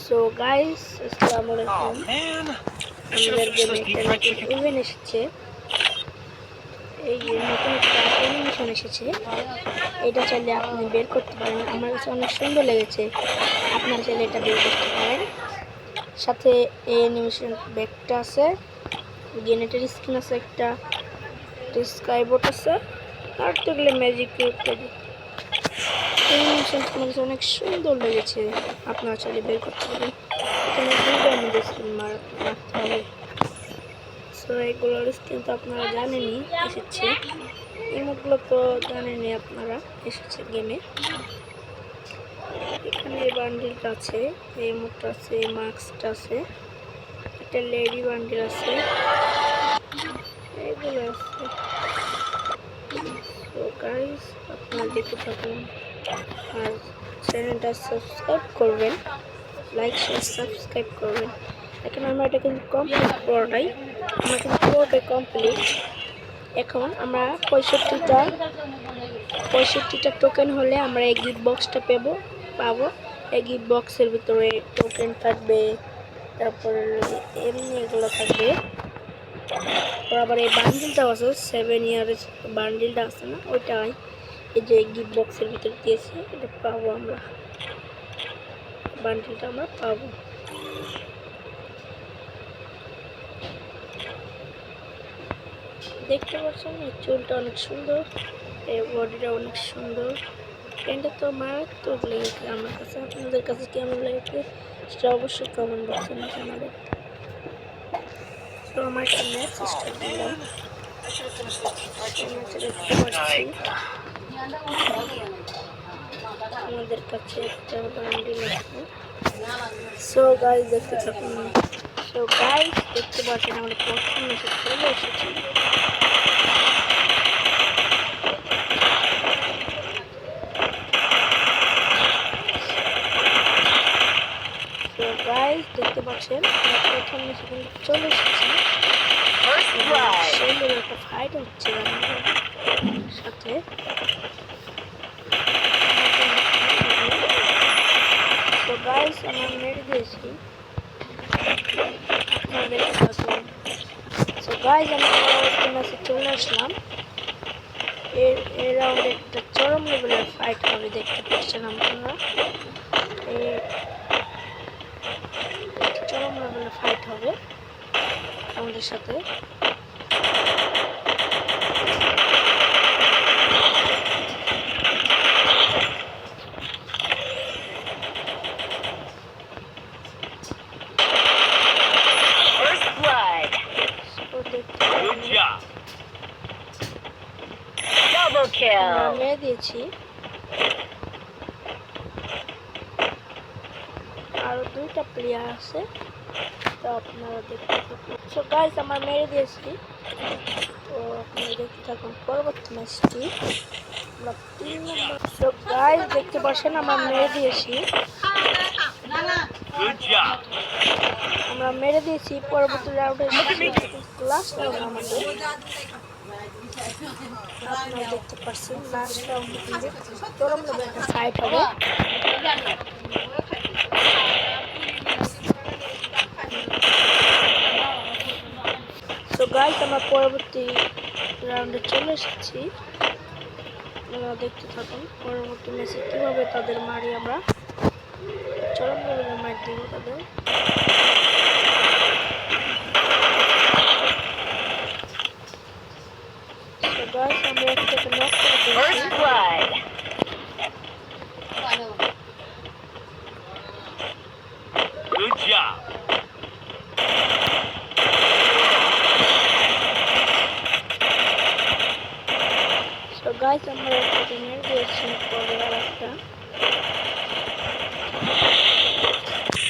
So guys আসসালামু আলাইকুম। আমাদের গেমে একটা নতুন ইভেন্ট এসেছে। এই যে নতুন একটা অ্যানিমেশন এসেছে, এটা চাইলে আপনি বের করতে পারেন। আমার কাছে অনেক সুন্দর লেগেছে, আপনারা চাইলে এটা বের করতে পারেন। সাথে এই অ্যানিমেশন ব্যাগটা আছে, জেনারেটর স্ক্রিন আছে, একটা স্কাইবোর্ড আছে, আর তো এগুলো ম্যাজিক ইত্যাদি। অ্যানিমেশন আমার কাছে অনেক সুন্দর লেগেছে, আপনারা চাইলে বের করতে পারেন। এখানে দুইটা আমাদের স্ক্রিন মারতে হবে। সো এগুলোর স্ক্রিন তো আপনারা জানেনই এসেছে, ইমোটগুলো তো জানেনই আপনারা এসেছে গেমে। এখানে এই বান্ডিলটা আছে, এই ইমোটটা আছে, এই মাস্কটা আছে, একটা লেডি বান্ডিল আছে, এগুলো আছে। সো গাইস আপনারা দেখতে থাকুন আর চ্যানেলটা সাবস্ক্রাইব করবেন, লাইক শেয়ার সাবস্ক্রাইব করবেন। এখন আমরা এটা কিন্তু কমপ্লিট পুরোটাই, আমরা কিন্তু পুরোটাই কমপ্লিট। এখন আমরা 65টা টোকেন হলে আমরা এই গিফট বক্সটা পাবো। এই গিফট বক্সের ভিতরে টোকেন থাকবে, তারপর এমনি এগুলো থাকবে। আবার এই বান্ডিলটাও আছে, 7 ইয়ারের বান্ডিলটা আছে না, ওইটাই এই যে গিফট বক্সের ভিতরে দিয়েছে, এটা পাবো আমরা, বান্ডিলটা আমরা পাবো। দেখতে পাচ্ছেন এই চুলটা অনেক সুন্দর, এই বডিটা অনেক সুন্দর, প্যান্টটা তো মারাত্মক লেগেছে আমার কাছে। আপনাদের কাছে কেমন লেগেছে সেটা অবশ্যই কমেন্ট বক্সে জানাবেন। তো আমার একটা ম্যাচ স্টার্ট দিলাম, দেখতে পাচ্ছি আমাদের কাছে একটা বান্ডিল আছে। সো গাইস দেখতে থাকুন। সো গাইস দেখতে পাচ্ছেন আমাদের প্রথম ম্যাচে চলে এসেছি। তো গাইস দেখতে পাচ্ছেন প্রথম ম্যাচে কিন্তু চলে এসেছি। সুন্দর একটা ফাইট হচ্ছে আমাদের সাথে। তো গাইস আমরা মেরে দিয়েছি, আপনারা দেখতে পাচ্ছেন। সো গাইস আমরা পরবর্তী ম্যাচে চলে আসলাম। এর রাউন্ডে একটা চরম লেভেলের ফাইট হবে, দেখতে পাচ্ছেন আপনারা। চরম লেভেলের ফাইট হবে আমাদের সাথে। মেরে দিয়েছি, আরো 2টা প্লেয়ার আছে, তো আপনারা দেখতে থাকুন। সো গাইস আমরা মেরে দিয়েছি, তো আপনারা দেখতে থাকুন পরবর্তী ম্যাচটি। আমরা 3 নম্বর। সো গাইস দেখতে পাচ্ছেন আমরা মেরে দিয়েছি, পরবর্তী রাউন্ডে লাস্ট রাউন্ড আমাদের। আপনারা দেখতে পাচ্ছেন লাস্ট রাউন্ডে কিন্তু চরম লেভেলের ফাইট হবে। তো গাইস আমরা পরবর্তী রাউন্ডে চলে এসেছি, আপনারা দেখতে থাকুন পরবর্তী ম্যাচে কিভাবে তাদের মারি আমরা, চরম লেভেলের মার দিব তাদের। তো গাইস আমরা একটাকে নক করে দিয়েছি। Good job. So guys আমরা একটাকে মেরে দিয়েছি, পরে আরেকটা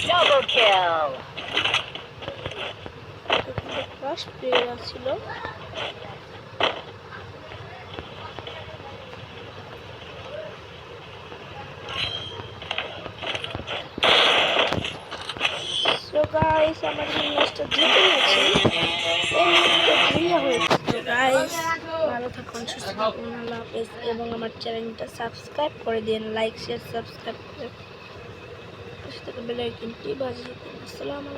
double kill। ফার্স্ট প্লেয়ার ছিল, সো গাইস আমাদের ম্যাচটা জিতে গেছি, এই ম্যাচটা ক্লিয়ার হয়েছে। গাইস ভালো থাকুন, সুস্থ থাকুন, আল্লাহ হাফেজ, এবং আমার চ্যানেলটা সাবস্ক্রাইব করে দিন, লাইক শেয়ার সাবস্ক্রাইব করে থেকে বেল আইকনটি বাজিয়ে দিন। আসসালামু আলাইকুম।